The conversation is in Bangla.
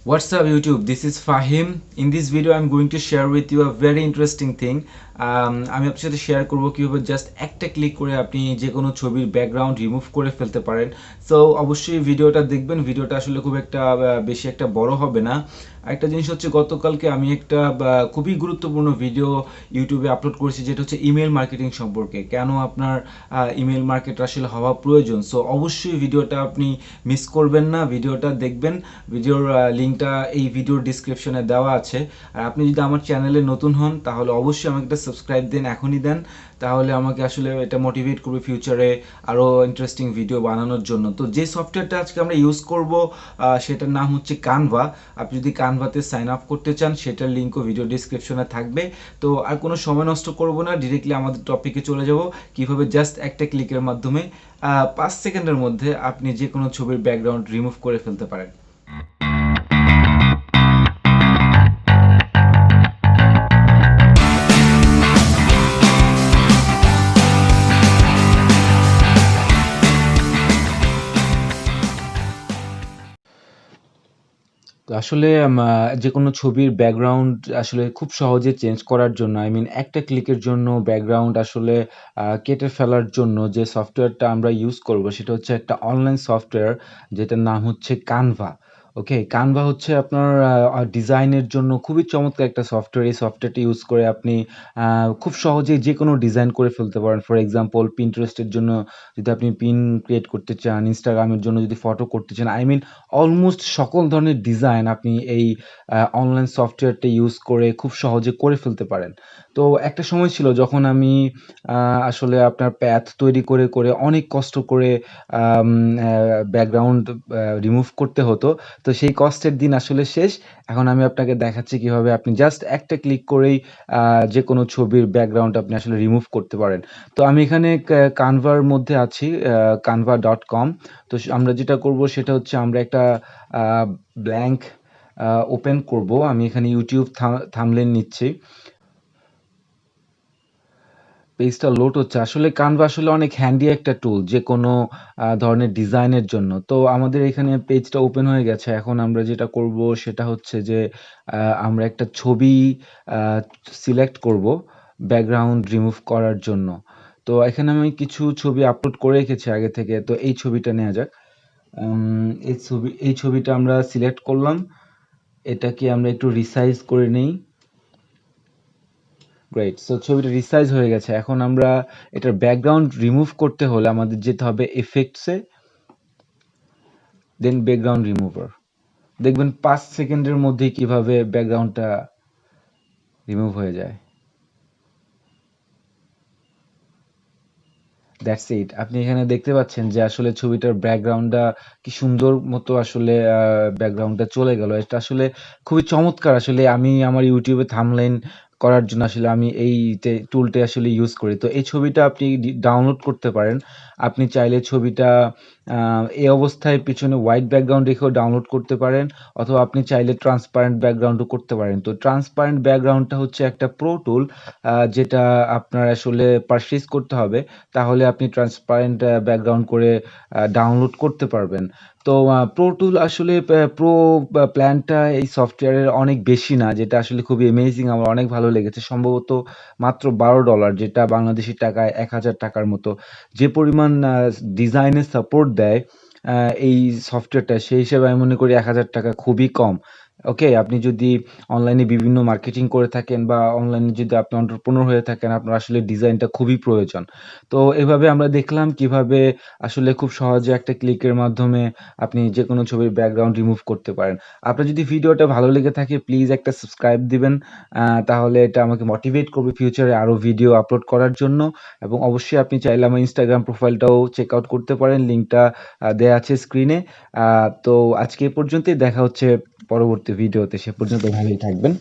What's up YouTube? This is Fahim. In this video I'm going to share with you a very interesting thing. আমি আপনার সাথে শেয়ার করব কিভাবে জাস্ট একটা ক্লিক করে আপনি যে কোনো ছবির ব্যাকগ্রাউন্ড রিমুভ করে ফেলতে পারেন। সো অবশ্যই ভিডিওটা দেখবেন। ভিডিওটা আসলে খুব একটা বেশি একটা বড় হবে না। একটা জিনিস হচ্ছে গতকালকে আমি একটা খুবই গুরুত্বপূর্ণ ভিডিও ইউটিউবে আপলোড করেছি, যেটা হচ্ছে ইমেল মার্কেটিং সম্পর্কে, কেন আপনার ইমেল মার্কেট আসলে হওয়া প্রয়োজন। সো অবশ্যই ভিডিওটা আপনি মিস করবেন না, ভিডিওটা দেখবেন। ভিডিওর লিঙ্কটা এই ভিডিওর ডিসক্রিপশনে দেওয়া আছে। আর আপনি যদি আমার চ্যানেলে নতুন হন তাহলে অবশ্যই আমাকে একটা সাবস্ক্রাইব দেন, এখনই দেন। তাহলে আমাকে আসলে এটা মোটিভেট করবে ফিউচারে আরও ইন্টারেস্টিং ভিডিও বানানোর জন্য। তো যে সফটওয়্যারটা আজকে আমরা ইউজ করব সেটার নাম হচ্ছে কানভা। আপনি যদি কানভাতে সাইন আপ করতে চান সেটার লিঙ্কও ভিডিও ডিসক্রিপশনে থাকবে। তো আর কোনো সময় নষ্ট করব না, ডিরেক্টলি আমাদের টপিকে চলে যাব, কিভাবে জাস্ট একটা ক্লিকের মাধ্যমে 5 সেকেন্ডের মধ্যে আপনি যে কোনো ছবির ব্যাকগ্রাউন্ড রিমুভ করে ফেলতে পারেন। তো আসলে যে কোনো ছবির ব্যাকগ্রাউন্ড আসলে খুব সহজে চেঞ্জ করার জন্য, একটা ক্লিকের জন্য ব্যাকগ্রাউন্ড আসলে কেটে ফেলার জন্য যে সফটওয়্যারটা আমরা ইউজ করব সেটা হচ্ছে একটা অনলাইন সফটওয়্যার, যেটার নাম হচ্ছে কানভা। ওকে, কানভা হচ্ছে আপনার ডিজাইনের জন্য খুবই চমৎকার একটা সফটওয়্যার। এই সফটওয়্যারটি ইউজ করে আপনি খুব সহজেই যে কোনো ডিজাইন করে ফেলতে পারেন। ফর এক্সাম্পল, পিন্টারেস্টের জন্য যদি আপনি পিন ক্রিয়েট করতে চান, ইনস্টাগ্রামের জন্য যদি ফটো করতে চান, অলমোস্ট সকল ধরনের ডিজাইন আপনি এই অনলাইন সফটওয়্যারটা ইউজ করে খুব সহজে করে ফেলতে পারেন। তো একটা সময় ছিল যখন আমি আসলে আপনার প্যাথ তৈরি করে অনেক কষ্ট করে ব্যাকগ্রাউন্ড রিমুভ করতে হতো। তো সেই কষ্টের দিন আসলে শেষ। এখন আমি আপনাকে দেখাচ্ছি কিভাবে আপনি জাস্ট একটা ক্লিক করেই যে কোনো ছবির ব্যাকগ্রাউন্ড আপনি আসলে রিমুভ করতে পারেন। তো আমি এখানে কানভার মধ্যে আছি, canva.com। তো আমরা যেটা করব সেটা হচ্ছে আমরা একটা ব্ল্যাঙ্ক ওপেন করব। আমি এখানে ইউটিউব থাম্বনেইল নিচ্ছি। পেজটা লোড হচ্ছে। আসলে কানভা আসলে অনেক হ্যান্ডি একটা টুল যেকোনো ধরনের ডিজাইনের জন্য। তো আমাদের এখানে পেজটা ওপেন হয়ে গেছে। এখন আমরা যেটা করব সেটা হচ্ছে যে আমরা একটা ছবি আ সিলেক্ট করব ব্যাকগ্রাউন্ড রিমুভ করার জন্য। তো এখানে আমি কিছু ছবি আপলোড করে রেখেছি আগে থেকে। তো এই ছবিটা নেয়া যাক। এই ছবিটা আমরা সিলেক্ট করলাম। এটাকে আমরা একটু রিসাইজ করে নেই। গ্রেট। সো ছবিটা রিসাইজ হয়ে গেছে। এখন আমরা এটার ব্যাকগ্রাউন্ড রিমুভ করতে হলে আমাদের যেতে হবে ইফেক্টসে, দেন ব্যাকগ্রাউন্ড রিমুভার। দেখবেন 5 সেকেন্ডের মধ্যেই কিভাবে ব্যাকগ্রাউন্ডটা রিমুভ হয়ে যায়। That's it. আপনি এখানে দেখতে পাচ্ছেন যে আসলে ছবিটার ব্যাকগ্রাউন্ডটা কি সুন্দর মতো আসলে ব্যাকগ্রাউন্ডটা চলে গেল। এটা আসলে খুবই চমৎকার। আসলে আমি আমার ইউটিউবে থাম্বনেইল করার জন্য আসলে আমি এই টুলটা আসলে ইউজ করি। তো এই ছবিটা আপনি ডাউনলোড করতে পারেন। আপনি চাইলে ছবিটা এই অবস্থায় পিছনে হোয়াইট ব্যাকগ্রাউন্ড রেখেও ডাউনলোড করতে পারেন, অথবা আপনি চাইলে ট্রান্সপারেন্ট ব্যাকগ্রাউন্ডও করতে পারেন। তো ট্রান্সপারেন্ট ব্যাকগ্রাউন্ডটা হচ্ছে একটা প্রো টুল, যেটা আপনার আসলে পারচেজ করতে হবে। তাহলে আপনি ট্রান্সপারেন্ট ব্যাকগ্রাউন্ড করে ডাউনলোড করতে পারবেন। তো প্রো টুল আসলে প্রো প্ল্যানটা এই সফটওয়্যারের অনেক বেশি না, যেটা আসলে খুবই অ্যামেজিং, আমার অনেক ভালো লেগেছে। সম্ভবত মাত্র $12, যেটা বাংলাদেশী টাকায় ৳১,০০০ মতো। যে পরিমাণ ডিজাইনের সাপোর্ট দেয় এই সফটওয়্যারটা, সেই হিসেবে আমি মনে করি ৳১,০০০ খুবই কম। ওকে, আপনি যদি অনলাইনে বিভিন্ন মার্কেটিং করে থাকেন বা অনলাইনে যদি আপনি এন্টারপ্রেনিউর হয়ে থাকেন, আপনার আসলে ডিজাইনটা খুবই প্রয়োজন। তো এভাবে আমরা দেখলাম কিভাবে আসলে খুব সহজে একটা ক্লিকের মাধ্যমে আপনি যেকোনো ছবির ব্যাকগ্রাউন্ড রিমুভ করতে পারেন। আপনার যদি ভিডিওটা ভালো লেগে থাকে প্লিজ একটা সাবস্ক্রাইব দিবেন। তাহলে এটা আমাকে মোটিভেট করবে ফিউচারে আরও ভিডিও আপলোড করার জন্য। এবং অবশ্যই আপনি চাইলে আমার ইনস্টাগ্রাম প্রোফাইলটাও চেক আউট করতে পারেন। লিঙ্কটা দেয়া আছে স্ক্রিনে। তো আজকে এ পর্যন্তই। দেখা হচ্ছে পরবর্তী ভিডিওতে। সে পর্যন্ত ভালোই থাকবেন।